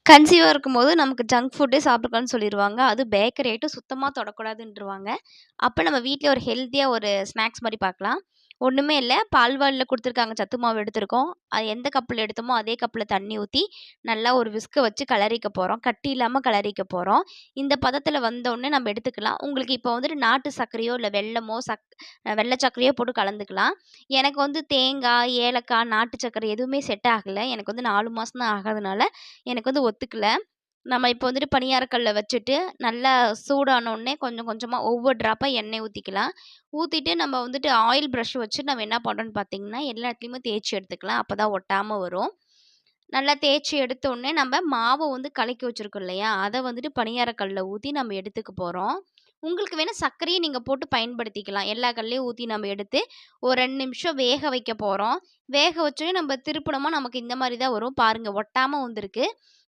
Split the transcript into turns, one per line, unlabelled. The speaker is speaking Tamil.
கன்சீவா இருக்கும்போது நமக்கு ஜங்க் ஃபுட்டே சாப்பிடக்கூடாதுன்னு சொல்லிருவாங்க. அதுவும் பேக்கரி ஐட்டம் சுத்தமா தொடக்கூடாதுன்ருவாங்க. அப்ப நம்ம வீட்லயே ஒரு ஹெல்த்தியா ஒரு ஸ்நாக்ஸ் மாரி பார்க்கலாம். ஒண்ணுமே இல்ல. பால்வாடில குடுத்துருக்காங்க சத்து மாவு எடுத்திருக்கோம். அது எந்த கப்ல எடுத்தோமோ, அதே கப்ல தண்ணி ஊத்தி, நல்லா ஒரு விஸ்க வச்சு கெளறிக்க போறோம். கட்டி இல்லாம கெளறிக்க போறோம். இந்த பதத்துல வந்தோனே நம்ம எடுத்துக்கலாம். உங்களுக்கு இப்போ வந்துட்டு நாட்டு சர்க்கரையோ, இல்ல வெல்லமோ, வெள்ள சர்க்கரையோ போட்டு கலந்துக்கலாம். எனக்கு வந்து தேங்காய், ஏலக்காய், நாட்டு சர்க்கரை எதுவுமே செட் ஆகல. எனக்கு வந்து 4 மாசம் தான் ஆகாதனால, எனக்கு வந்து ஒத்துக்கல. நம்ம இப்போ வந்துட்டு பணியார கல்ல வச்சுட்டு, நல்லா சூடானோனே கொஞ்சம் கொஞ்சமா ஒவ்வொரு ட்ராப்பா எண்ணெய் ஊத்திக்கலாம். ஊத்திட்டு நம்ம வந்துட்டு ஆயில் பிரஷ் வச்சு நம்ம என்ன பண்றோம்ன்னு பார்த்தீங்கன்னா, எல்லா இடத்துலயுமே தேய்ச்சு எடுத்துக்கலாம். அப்பதான் ஒட்டாம வரும். நல்லா தேய்ச்சு எடுத்தோனே நம்ம மாவ வந்து கலக்கி வச்சிருக்கோம் இல்லையா? அத வந்துட்டு பணியார கல்ல ஊத்தி நம்ம எடுத்துக்க போறோம். உங்களுக்கு வேணா சர்க்கரைய நீங்க போட்டு பயன்படுத்திக்கலாம். எல்லா கல்லையும் ஊத்தி நம்ம எடுத்து, ஒரு 2 நிமிஷம் வேக வைக்க போறோம். வேக வச்சோனே நம்ம திருப்புனோமா நமக்கு இந்த மாரி தான் வரும். பாருங்க ஒட்டாம வந்திருக்கு.